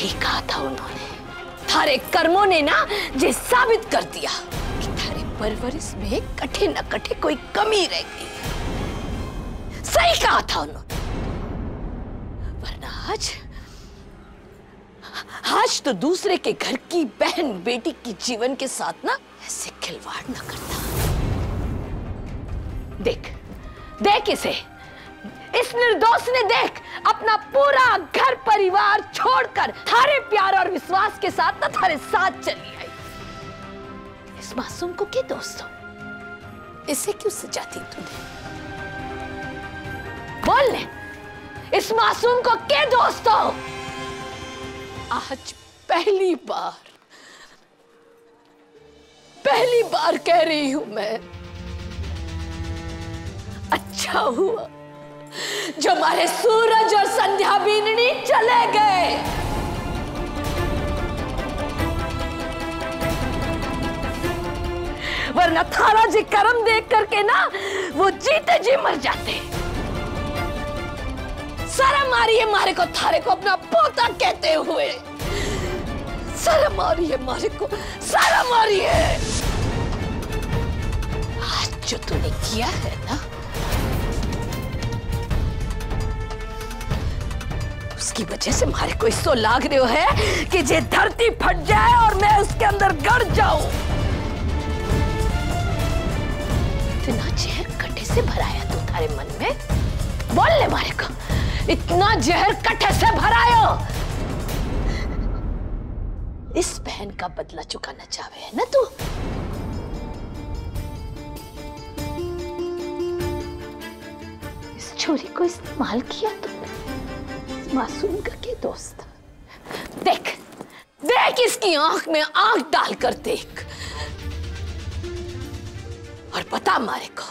सही कहा था उन्होंने। थारे कर्मों ने ना ये साबित कर दिया कि थारे परवरिश में कठे न कठे कोई कमी रह गई। सही कहा था उन्होंने। वरना आज तो दूसरे के घर की बहन बेटी की जीवन के साथ ना ऐसे खिलवाड़ ना करता। देख देख इसे, इस निर्दोष ने देख अपना पूरा घर परिवार छोड़कर थारे प्यार और विश्वास के साथ ना थारे साथ चली आई। इस मासूम को क्या दोस्तों, इसे क्यों सजा दी तूने? बोल ले, इस मासूम को क्या दोस्तों? आज पहली बार कह रही हूं मैं, अच्छा हुआ जो हमारे सूरज और संध्या बीननी चले गए। वरना थारा जी कर्म देख करके ना वो जीते जी मर जाते। शर्म आ रही है मारे को, थारे को अपना पोता कहते हुए। शर्म आ रही है मारे को, शर्म आ रही है। आज जो तूने किया है ना, उसकी वजह से मारे को इसो लाग रहे हो है कि ये धरती फट जाए और मैं उसके अंदर गड़ जाऊं। इतना जहर कटे से भराया तू थारे मन में? बोल ले मारे को, इतना जहर कटे से भरायो। इस बहन का बदला चुकाना चाहे है ना तू? इस छोरी को इस्तेमाल किया तुमने, मासूम का के दोस्त। देख देख, इसकी आंख में आंख डालकर देख और बता मारे को,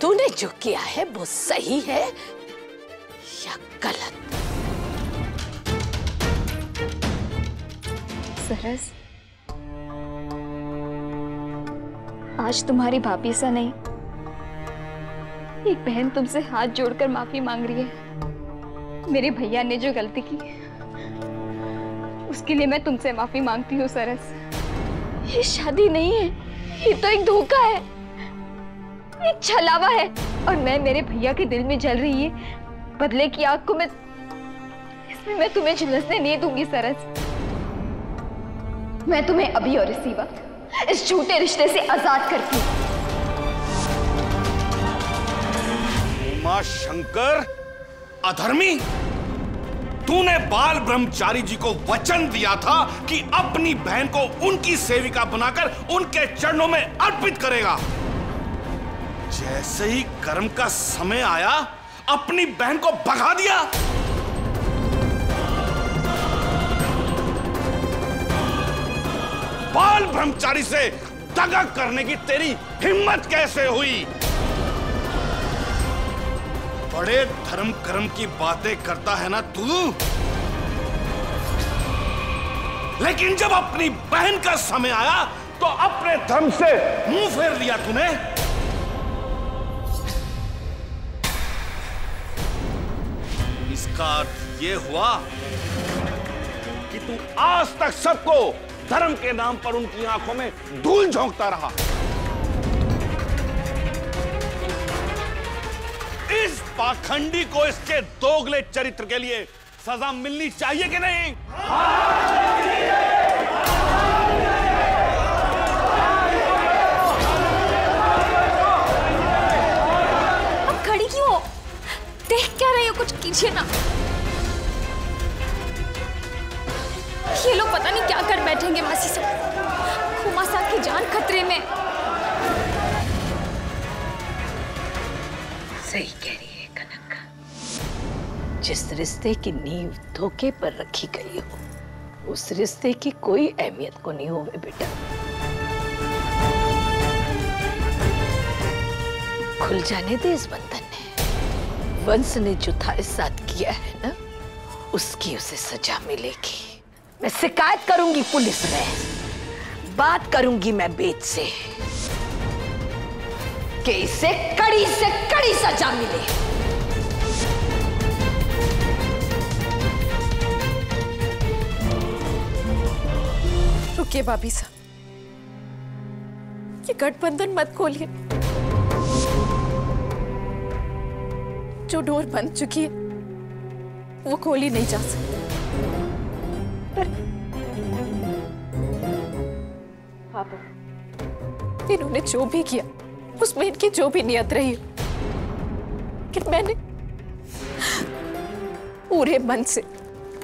तूने जो किया है वो सही है या गलत? सरस, आज तुम्हारी भाभी सा नहीं, एक बहन तुमसे हाथ जोड़कर माफी मांग रही है। मेरे भैया ने जो गलती की उसके लिए मैं तुमसे माफी मांगती हूँ सरस। ये शादी नहीं है, ये तो एक धोखा है, एक छलावा है, और मैं मेरे भैया के दिल में जल रही है बदले की आग को इसमें मैं तुम्हें झुलसने नहीं दूंगी सरस। मैं तुम्हें अभी और इसी वक्त इस झूठे रिश्ते से आजाद करती हूँ। उमा शंकर अधर्मी, तूने बाल ब्रह्मचारी जी को वचन दिया था कि अपनी बहन को उनकी सेविका बनाकर उनके चरणों में अर्पित करेगा। जैसे ही कर्म का समय आया, अपनी बहन को भगा दिया। बाल ब्रह्मचारी से दगा करने की तेरी हिम्मत कैसे हुई? बड़े धर्म कर्म की बातें करता है ना तू, लेकिन जब अपनी बहन का समय आया तो अपने धर्म से मुंह फेर लिया तूने। इसका अर्थ ये हुआ कि तू आज तक सबको धर्म के नाम पर उनकी आंखों में धूल झोंकता रहा। इस पाखंडी को इसके दोगले चरित्र के लिए सजा मिलनी चाहिए कि नहीं? अब खड़ी क्यों हो? देख क्या रही हो? कुछ कीजिए ना। ये लोग पता नहीं क्या कर बैठेंगे मासी से। खुमा साहब की जान खतरे में। सही कह रही है कनक। जिस रिश्ते की नींव धोखे पर रखी गई हो, उस रिश्ते की कोई अहमियत को नहीं होवे बेटा। खुल जाने दे इस बंधन ने। वंश ने जो थारे साथ किया है ना, उसकी उसे सजा मिलेगी। मैं शिकायत करूंगी पुलिस में, बात करूंगी मैं बेद से कि इसे कड़ी से कड़ी सजा मिले। रुकिए भाभी साहब, ये गठबंधन मत खोलिए। जो डोर बंद चुकी है वो खोली नहीं जा सकती। पापा, इन्होंने जो भी किया उसमें इनकी जो भी नियत रही, कि मैंने पूरे मन से,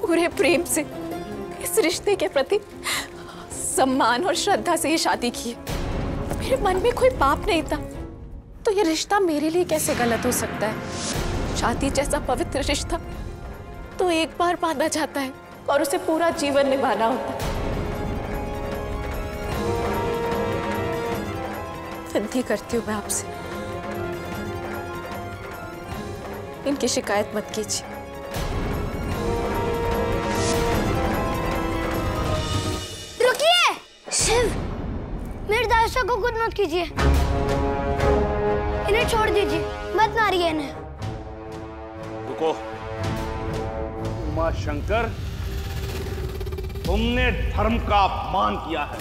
पूरे प्रेम से इस रिश्ते के प्रति सम्मान और श्रद्धा से ये शादी की है। मेरे मन में कोई पाप नहीं था, तो ये रिश्ता मेरे लिए कैसे गलत हो सकता है? शादी जैसा पवित्र रिश्ता तो एक बार बांधा जाता है और उसे पूरा जीवन निभाना होता है। विनती करती हूँ मैं आपसे, इनकी शिकायत मत कीजिए। रुकिए शिव, मेरे दासा को कुछ मत कीजिए, इन्हें छोड़ दीजिए, मत मारिए इन्हें। रुको उमा शंकर, तुमने धर्म का अपमान किया है,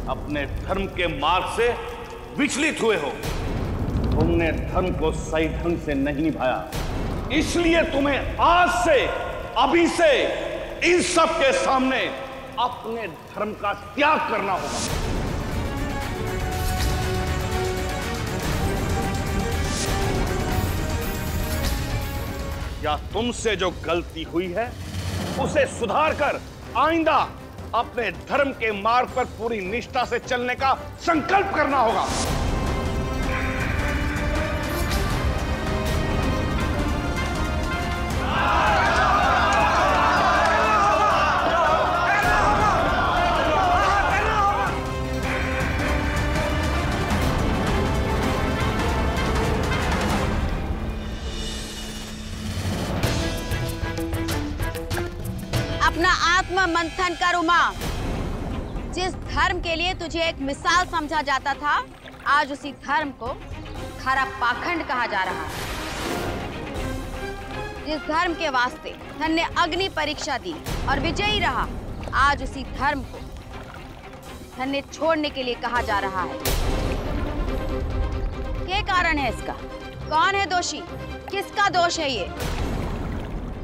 अपने धर्म के मार्ग से विचलित हुए हो, तुमने धर्म को सही ढंग से नहीं निभाया, इसलिए तुम्हें आज से, अभी से इन सब के सामने अपने धर्म का त्याग करना होगा। या तुमसे जो गलती हुई है उसे सुधार कर आइंदा अपने धर्म के मार्ग पर पूरी निष्ठा से चलने का संकल्प करना होगा। अपना आत्म मंथन कर उमा। जिस धर्म के लिए तुझे एक मिसाल समझा जाता था, आज उसी धर्म को खरा पाखंड कहा जा रहा है। जिस धर्म के वास्ते धन ने अग्नि परीक्षा दी और विजयी रहा, आज उसी धर्म को धन ने छोड़ने के लिए कहा जा रहा है। क्या कारण है इसका? कौन है दोषी? किसका दोष है ये?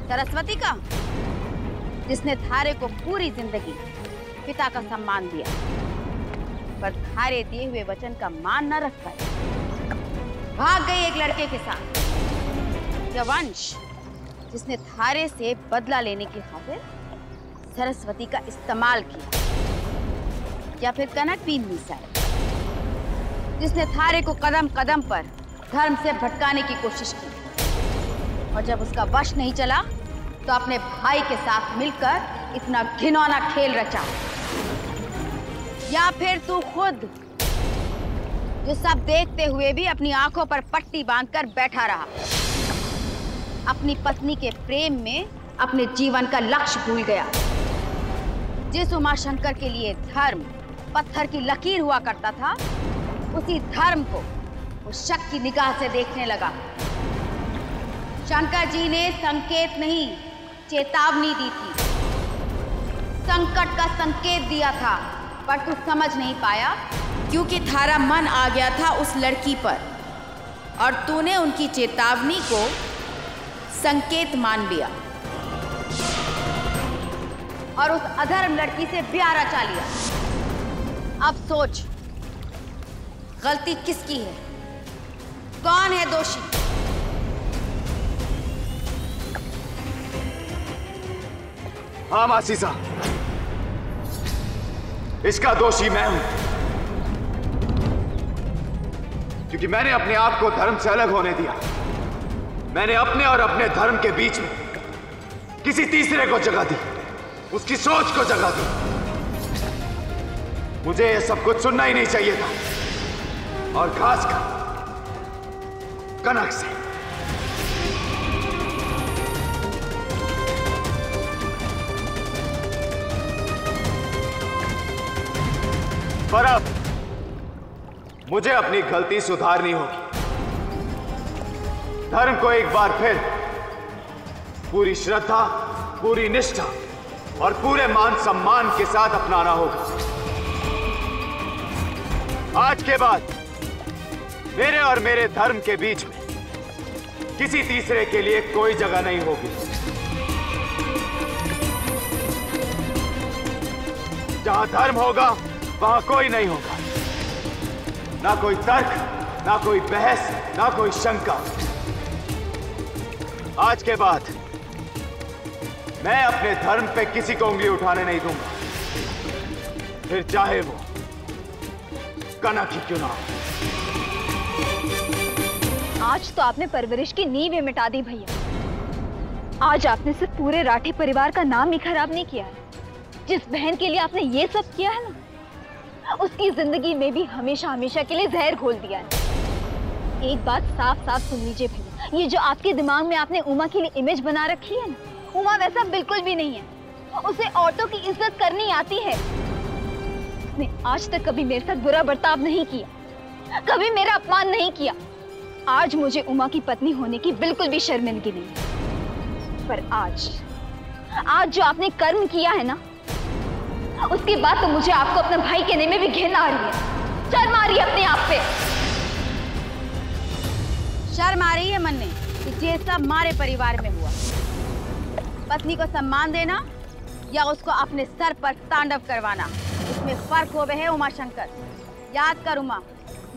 सरस्वती का, जिसने थारे को पूरी जिंदगी पिता का सम्मान दिया, पर थारे दिए हुए वचन का मान न रखकर भाग गई एक लड़के के साथ। यवंश, जिसने थारे से बदला लेने की खातिर सरस्वती का इस्तेमाल किया, या फिर कनक बीन मिसाइल, जिसने थारे को कदम कदम पर धर्म से भटकाने की कोशिश की, और जब उसका वश नहीं चला तो अपने भाई के साथ मिलकर इतना घिनौना खेल रचा। या फिर तू खुद, जो सब देखते हुए भी अपनी आंखों पर पट्टी बांधकर बैठा रहा, अपनी पत्नी के प्रेम में अपने जीवन का लक्ष्य भूल गया। जिस उमाशंकर के लिए धर्म पत्थर की लकीर हुआ करता था, उसी धर्म को वो शक की निगाह से देखने लगा। शंकर जी ने संकेत नहीं, चेतावनी दी थी, संकट का संकेत दिया था, पर तू समझ नहीं पाया, क्योंकि थारा मन आ गया था उस लड़की पर, और तूने उनकी चेतावनी को संकेत मान लिया और उस अधर्म लड़की से ब्याह रचा लिया। अब सोच, गलती किसकी है? कौन है दोषी? हाँ मासीसा, इसका दोषी मैं हूं, क्योंकि मैंने अपने आप को धर्म से अलग होने दिया। मैंने अपने और अपने धर्म के बीच में किसी तीसरे को जगह दी, उसकी सोच को जगह दी। मुझे यह सब कुछ सुनना ही नहीं चाहिए था, और खासकर कनक से। पर अब मुझे अपनी गलती सुधारनी होगी। धर्म को एक बार फिर पूरी श्रद्धा, पूरी निष्ठा और पूरे मान सम्मान के साथ अपनाना होगा। आज के बाद मेरे और मेरे धर्म के बीच में किसी तीसरे के लिए कोई जगह नहीं होगी। जहां धर्म होगा वहां कोई नहीं होगा, ना कोई तर्क, ना कोई बहस, ना कोई शंका। आज के बाद मैं अपने धर्म पे किसी को उंगली उठाने नहीं दूंगा, फिर चाहे वो कनक ही क्यों ना हो। आज तो आपने परवरिश की नींव मिटा दी भैया। आज आपने सिर्फ पूरे राठी परिवार का नाम ही खराब नहीं किया है। जिस बहन के लिए आपने ये सब किया है ना, उसकी जिंदगी में भी हमेशा हमेशा के लिए जहर घोल दिया है। एक बात साफ साफ सुन लीजिए भैया, ये जो आपके दिमाग में आपने उमा के लिए इमेज बना रखी है ना, उमा वैसा बिल्कुल भी नहीं है। उसे औरतों की इज्जत करनी आती है। उसने आज तक कभी मेरे साथ बुरा बर्ताव नहीं किया, कभी मेरा अपमान नहीं किया। आज मुझे उमा की पत्नी होने की बिल्कुल भी शर्मिंदगी नहीं। पर आज जो आपने कर्म किया है ना, उसके बाद तो मुझे आपको अपना भाई कहने में भी घिन आ रही है। शर्म आ रही है अपने आप पे। शर्म आ रही है मन में कि ये सब हमारे परिवार में हुआ। पत्नी को सम्मान देना या उसको अपने सर पर तांडव करवाना, इसमें फर्क हो है उमा शंकर। याद कर उमा,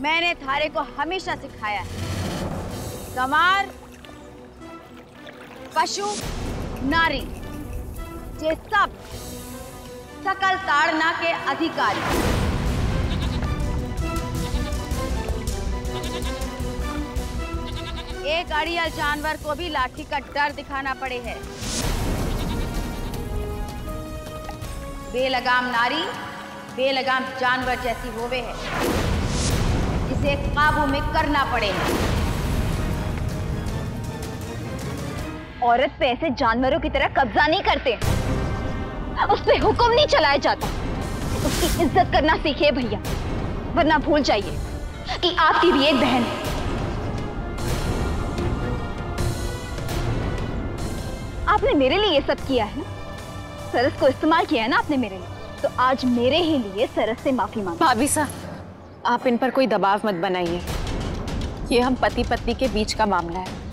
मैंने थारे को हमेशा सिखाया है, गंवार, पशु, नारी, ये सब सकल ताड़ना के अधिकारी। एक अड़ियल जानवर को भी लाठी का डर दिखाना पड़े है। बेलगाम नारी बेलगाम जानवर जैसी होवे है, जिसे काबू में करना पड़े है। औरत पे ऐसे जानवरों की तरह कब्जा नहीं करते, उस पे हुक्म नहीं चलाया जाता। उसकी इज्जत करना सीखिए भैया, वरना भूल जाइए कि आपकी भी एक बहन है। आपने मेरे लिए ये सब किया है ना, सरस को इस्तेमाल किया है ना आपने मेरे लिए, तो आज मेरे ही लिए सरस से माफी मांगो। भाभी साहब, आप इन पर कोई दबाव मत बनाइए। ये हम पति पत्नी के बीच का मामला है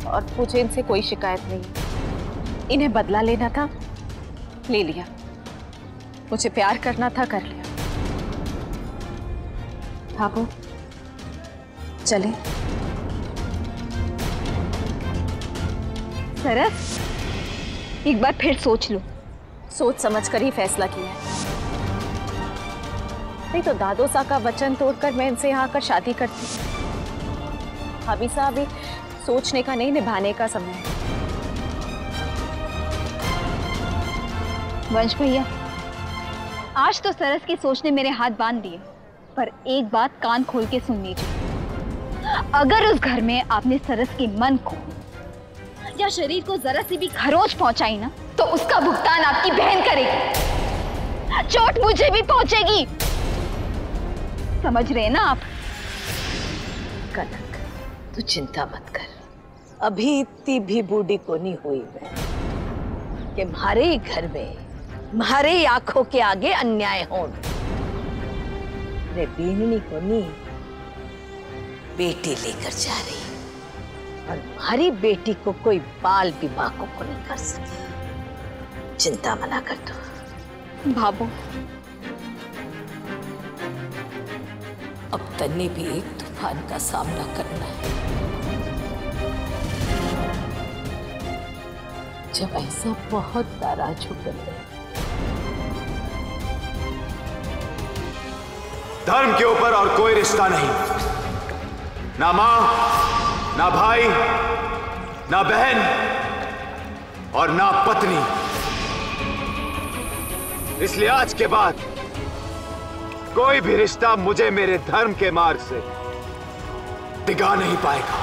और मुझे इनसे कोई शिकायत नहीं। इन्हें बदला लेना था, ले लिया। मुझे प्यार करना था, कर लिया। भाभू चले। सरस, एक बार फिर सोच लो। सोच समझ कर ही फैसला किया है। नहीं तो दादो सा का वचन तोड़कर मैं इनसे यहाँ आकर शादी करती। भाभी साहब, सोचने का नहीं, निभाने का समय है। वंश भैया, आज तो सरस की सोच ने मेरे हाथ बांध दिए, पर एक बात कान खोल के सुन लीजिए। अगर उस घर में आपने सरस के मन को या शरीर को जरा सी भी खरोंच पहुंचाई ना, तो उसका भुगतान आपकी बहन करेगी। चोट मुझे भी पहुंचेगी। समझ रहे हैं ना आप? कनक, तू चिंता मत कर। अभी इतनी भी बूढ़ी को नहीं हुई मैं कि हमारे ही घर में हमारे ही आंखों के आगे अन्याय हो। रे बीननी को नहीं, बेटी लेकर जा रही, और हमारी बेटी को कोई बाल विवाह को नहीं कर सके। चिंता मना कर दो। भाभो, अब तन्ने भी एक तूफान का सामना करना है। जब ऐसा बहुत नाराज होकर धर्म के ऊपर और कोई रिश्ता नहीं, ना मां, ना भाई, ना बहन और ना पत्नी। इसलिए आज के बाद कोई भी रिश्ता मुझे मेरे धर्म के मार्ग से दिगा नहीं पाएगा।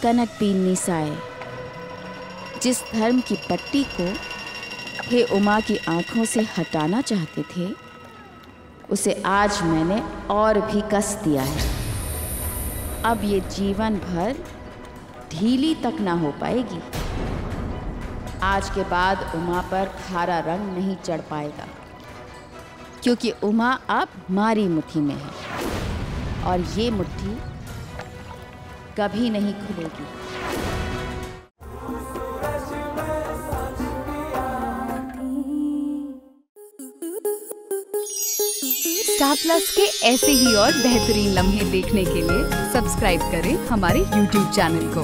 कनक बीननी साए, जिस धर्म की पट्टी को हे उमा की आंखों से हटाना चाहते थे, उसे आज मैंने और भी कस दिया है। अब ये जीवन भर ढीली तक ना हो पाएगी। आज के बाद उमा पर खारा रंग नहीं चढ़ पाएगा, क्योंकि उमा अब हमारी मुट्ठी में है और ये मुट्ठी कभी नहीं खुलेगी। स्टार प्लस के ऐसे ही और बेहतरीन लम्हे देखने के लिए सब्सक्राइब करें हमारे YouTube चैनल को।